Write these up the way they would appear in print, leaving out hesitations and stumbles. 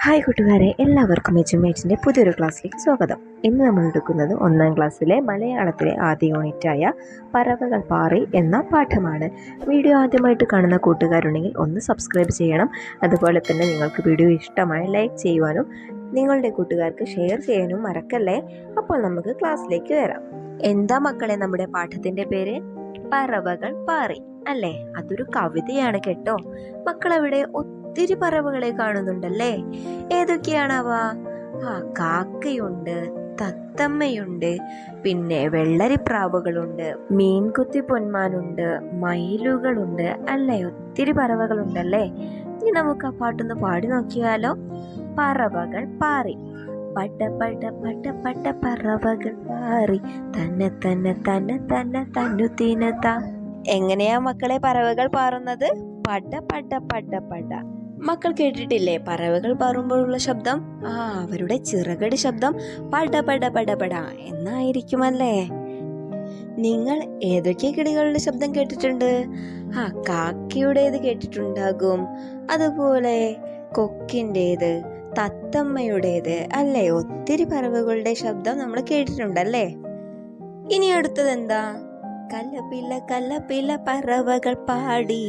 Hi കൂട്ടുകാരെ, എല്ലാവർക്കും എജുമേറ്റിൻ്റെ പുതിയൊരു ക്ലാസ്സിലേക്ക് സ്വാഗതം. ഇന്ന് നമ്മൾ എടുക്കുന്നത് 1ാം ക്ലാസ്സിലെ മലയാളത്തിലെ ആദ്യ യൂണിറ്റായ പറവകൾ പാറി എന്ന പാഠമാണ്. വീഡിയോ ആദ്യമായിട്ട് കാണുന്ന കൂട്ടുകാരുണ്ടെങ്കിൽ ഒന്ന് സബ്സ്ക്രൈബ് ചെയ്യണം. അതുപോലെ തന്നെ നിങ്ങൾക്ക് വീഡിയോ ഇഷ്ടമായ ലൈക്ക് ചെയ്യുവാനും നിങ്ങളുടെ കൂട്ടുകാർക്ക് ഷെയർ ചെയ്യാനും മറക്കല്ലേ. അപ്പോൾ നമുക്ക് ക്ലാസ്സിലേക്ക് വരാം. എന്താ മക്കളെ നമ്മുടെ പാഠത്തിൻ്റെ പേര്? പറവകൾ പാറി അല്ലേ? അതൊരു കവിതയാണ് കേട്ടോ. മക്കളവിടെ ഒത്തിരി പറവകളെ കാണുന്നുണ്ടല്ലേ. ഏതൊക്കെയാണവ? കാക്കയുണ്ട്, തത്തമ്മയുണ്ട്, പിന്നെ വെള്ളരിപ്രാവുകളുണ്ട്, മീൻകുത്തി പൊന്മാനുണ്ട്, മയിലുകളുണ്ട് അല്ലേ? ഒത്തിരി പറവകളുണ്ടല്ലേ. ഇനി നമുക്ക് ആ പാട്ടൊന്ന് പാടി നോക്കിയാലോ. പറവകൾ പാറി. പട്ട പട്ട പട്ട പട്ട പറവകൾ പാറി തന്നെ തന്നെ തന്നെ തന്നെ തന്നു തിനത്ത. എങ്ങനെയാ മക്കളെ പറവകൾ പാറുന്നത്? പട പട പട പട. മക്കൾ കേട്ടിട്ടില്ലേ പറവകൾ പാറുമ്പോഴുള്ള ശബ്ദം? അവരുടെ ചിറകടി ശബ്ദം പട പട പട പട എന്നായിരിക്കുമല്ലേ. നിങ്ങൾ ഏതൊക്കെ കിളികളുടെ ശബ്ദം കേട്ടിട്ടുണ്ട്? കാക്കയുടേത് കേട്ടിട്ടുണ്ടാകും, അതുപോലെ കൊക്കിൻ്റേത്, തത്തമ്മയുടേത് അല്ലേ? ഒത്തിരി പറവകളുടെ ശബ്ദം നമ്മൾ കേട്ടിട്ടുണ്ടല്ലേ. ഇനി അടുത്തത് എന്താ? കലപില കലപില പറവകൾ പാടി.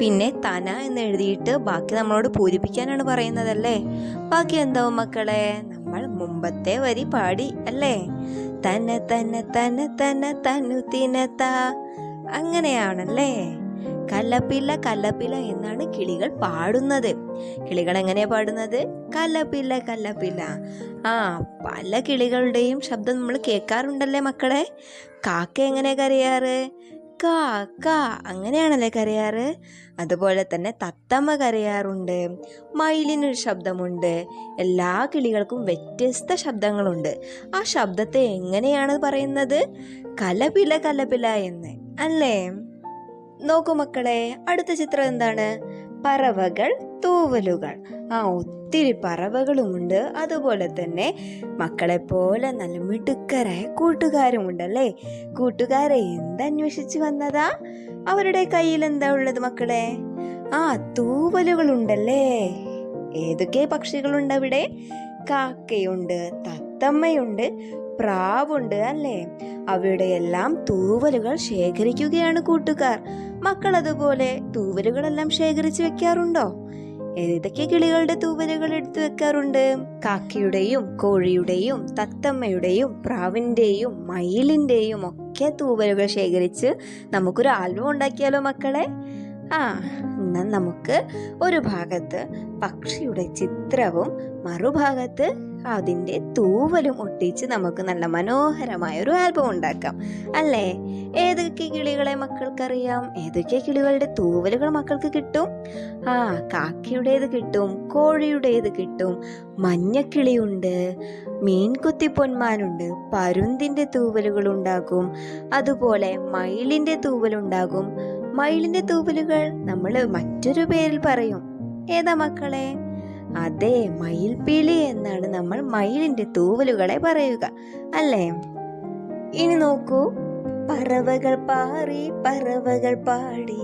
പിന്നെ തന എന്ന് എഴുതിയിട്ട് ബാക്കി നമ്മളോട് പൂരിപ്പിക്കാനാണ് പറയുന്നതല്ലേ. ബാക്കി എന്താവും മക്കളെ? നമ്മൾ മുമ്പത്തെ വരി പാടി അല്ലേ. തന തന തന തന തനു തിനത്ത. അങ്ങനെയാണല്ലേ. കലപില കലപില എന്നാണ് കിളികൾ പാടുന്നത്. കിളികൾ എങ്ങനെയാ പാടുന്നത്? കലപില കലപില. പല കിളികളുടെയും ശബ്ദം നമ്മൾ കേൾക്കാറുണ്ടല്ലേ മക്കളെ. കാക്ക എങ്ങനെ കരയാറ്? കാ കാ അങ്ങനെയാണല്ലേ കരയാറ്. അതുപോലെ തന്നെ തത്തമ്മ കരയാറുണ്ട്, മയിലിനൊരു ശബ്ദമുണ്ട്. എല്ലാ കിളികൾക്കും വ്യത്യസ്ത ശബ്ദങ്ങളുണ്ട്. ആ ശബ്ദത്തെ എങ്ങനെയാണ് പറയുന്നത്? കലപില കലപില എന്ന് അല്ലേ. നോക്കൂ മക്കളെ, അടുത്ത ചിത്രം എന്താണ്? പറവകൾ തൂവലുകൾ. ഒത്തിരി പറവകളുമുണ്ട്, അതുപോലെ തന്നെ മക്കളെ പോലെ നല്ല മിടുക്കരായ കൂട്ടുകാരും ഉണ്ടല്ലേ. കൂട്ടുകാരെ എന്തന്വേഷിച്ച് വന്നതാ? അവരുടെ കയ്യിൽ എന്താ ഉള്ളത് മക്കളെ? തൂവലുകളുണ്ടല്ലേ. ഏതൊക്കെ പക്ഷികളുണ്ട് അവിടെ? കാക്കയുണ്ട്, തത്തമ്മയുണ്ട്, പ്രാവുണ്ട് അല്ലേ. അവയുടെ എല്ലാം തൂവലുകൾ ശേഖരിക്കുകയാണ് കൂട്ടുകാർ. മക്കൾ അതുപോലെ തൂവലുകളെല്ലാം ശേഖരിച്ചു വെക്കാറുണ്ടോ? ഏതൊക്കെ കിളികളുടെ തൂവലുകൾ എടുത്തു വെക്കാറുണ്ട്? കാക്കയുടെയും കോഴിയുടെയും തത്തമ്മയുടെയും പ്രാവിന്റെയും മയിലിന്റെയും ഒക്കെ തൂവലുകൾ ശേഖരിച്ച് നമുക്കൊരു ആൽബം ഉണ്ടാക്കിയാലോ മക്കളെ. എന്നാൽ നമുക്ക് ഒരു ഭാഗത്ത് പക്ഷിയുടെ ചിത്രവും മറുഭാഗത്ത് അതിൻ്റെ തൂവലും ഒട്ടിച്ച് നമുക്ക് നല്ല മനോഹരമായ ഒരു ആൽബം ഉണ്ടാക്കാം അല്ലേ. ഏതൊക്കെ കിളികളെ മക്കൾക്കറിയാം? ഏതൊക്കെ കിളികളുടെ തൂവലുകൾ മക്കൾക്ക് കിട്ടും? കാക്കയുടേത് കിട്ടും, കോഴിയുടേത് കിട്ടും, മഞ്ഞക്കിളിയുണ്ട്, മീൻകുത്തി പൊന്മാനുണ്ട്, പരുന്തിൻ്റെ തൂവലുകൾ ഉണ്ടാകും, അതുപോലെ മയിലിൻ്റെ തൂവലുണ്ടാകും. മയിലിൻ്റെ തൂവലുകൾ നമ്മൾ മറ്റൊരു പേരിൽ പറയും. ഏതാ മക്കളെ? അതെ, മയിൽപ്പീലി എന്നാണ് നമ്മൾ മയിലിന്റെ തൂവലുകളെ പറയുക അല്ലേ. ഇനി നോക്കൂ, പറവകൾ പാറി പറവകൾ പാടി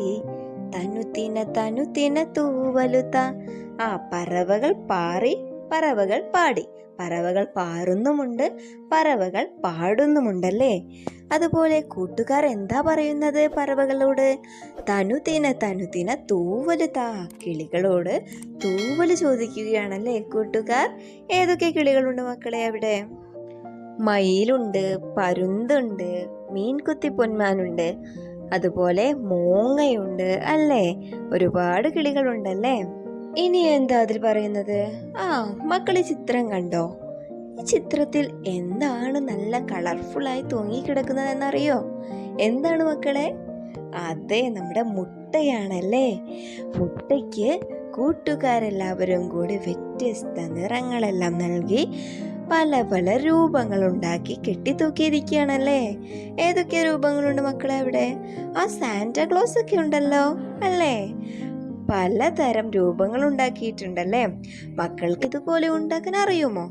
തനുത്തിന തനുത്തിന തൂവലുത്ത. പറവകൾ പാറി പറവകൾ പാടി. പറവകൾ പാറുന്നുമുണ്ട്, പറവകൾ പാടുന്നുമുണ്ടല്ലേ. അതുപോലെ കൂട്ടുകാർ എന്താ പറയുന്നത് പറവകളോട്? തനുതിന തനുതിന തൂവല് താ. കിളികളോട് തൂവല് ചോദിക്കുകയാണല്ലേ കൂട്ടുകാർ. ഏതൊക്കെ കിളികളുണ്ട് മക്കളെ അവിടെ? മയിലുണ്ട്, പരുന്തുണ്ട്, മീൻകുത്തി പൊന്മാനുണ്ട്, അതുപോലെ മോങ്ങയുണ്ട് അല്ലേ. ഒരുപാട് കിളികളുണ്ടല്ലേ. ഇനി എന്താ അതിൽ പറയുന്നത്? മക്കളെ ചിത്രം കണ്ടോ? ഈ ചിത്രത്തിൽ എന്താണ് നല്ല കളർഫുള്ളായി തൂങ്ങിക്കിടക്കുന്നത് എന്നറിയോ? എന്താണ് മക്കളെ? അതെ, നമ്മുടെ മുട്ടയാണല്ലേ. മുട്ടയ്ക്ക് കൂട്ടുകാരെല്ലാവരും കൂടി വ്യത്യസ്ത നിറങ്ങളെല്ലാം നൽകി പല പല രൂപങ്ങൾ ഉണ്ടാക്കി കെട്ടിത്തൂക്കിയിരിക്കുകയാണല്ലേ. ഏതൊക്കെ രൂപങ്ങളുണ്ട് മക്കളെ അവിടെ? സാന്റാക്ലോസ് ഒക്കെ ഉണ്ടല്ലോ അല്ലേ. പലതരം രൂപങ്ങൾ ഉണ്ടാക്കിയിട്ടുണ്ടല്ലേ. മക്കൾക്ക് ഇതുപോലെ ഉണ്ടാക്കാൻ അറിയുമോ?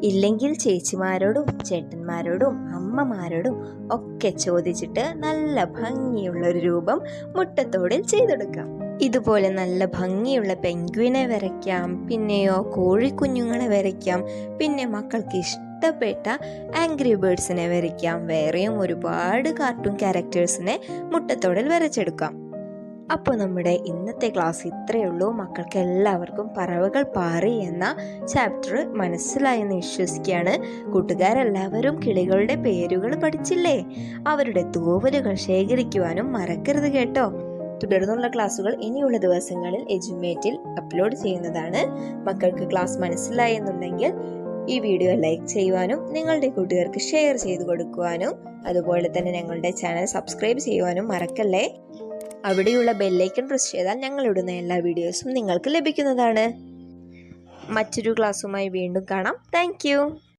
ഇല്ലെങ്കിൽ ചേച്ചിമാരോടും ചേട്ടന്മാരോടും അമ്മമാരോടും ഒക്കെ ചോദിച്ചിട്ട് നല്ല ഭംഗിയുള്ള ഒരു രൂപം മുട്ടത്തോടിൽ ചെയ്തെടുക്കാം. ഇതുപോലെ നല്ല ഭംഗിയുള്ള പെൻഗ്വിനെ വരയ്ക്കാം, പിന്നെയോ കോഴിക്കുഞ്ഞുങ്ങളെ വരയ്ക്കാം, പിന്നെ മക്കൾക്ക് ഇഷ്ടപ്പെട്ട ആംഗ്രി ബേർഡ്സിനെ വരയ്ക്കാം, വേറെയും ഒരുപാട് കാർട്ടൂൺ ക്യാരക്ടേഴ്സിനെ മുട്ടത്തോടിൽ വരച്ചെടുക്കാം. അപ്പോൾ നമ്മുടെ ഇന്നത്തെ ക്ലാസ് ഇത്രയേ ഉള്ളൂ. മക്കൾക്ക് എല്ലാവർക്കും പറവകൾ പാറി എന്ന ചാപ്റ്റർ മനസ്സിലായെന്ന് വിശ്വസിക്കുകയാണ്. കൂട്ടുകാരെല്ലാവരും കിളികളുടെ പേരുകൾ പഠിച്ചില്ലേ? അവരുടെ തൂവലുകൾ ശേഖരിക്കുവാനും മറക്കരുത് കേട്ടോ. തുടർന്നുള്ള ക്ലാസ്സുകൾ ഇനിയുള്ള ദിവസങ്ങളിൽ എജുമേറ്റിൽ അപ്ലോഡ് ചെയ്യുന്നതാണ്. മക്കൾക്ക് ക്ലാസ് മനസ്സിലായെന്നുണ്ടെങ്കിൽ ഈ വീഡിയോ ലൈക്ക് ചെയ്യുവാനും നിങ്ങളുടെ കൂട്ടുകാർക്ക് ഷെയർ ചെയ്ത് കൊടുക്കുവാനും അതുപോലെ തന്നെ ഞങ്ങളുടെ ചാനൽ സബ്സ്ക്രൈബ് ചെയ്യുവാനും മറക്കല്ലേ. അവിടെയുള്ള ബെല്ലൈക്കൺ പ്രസ് ചെയ്താൽ ഞങ്ങളിടുന്ന എല്ലാ വീഡിയോസും നിങ്ങൾക്ക് ലഭിക്കുന്നതാണ്. മറ്റൊരു ക്ലാസ്സുമായി വീണ്ടും കാണാം. താങ്ക്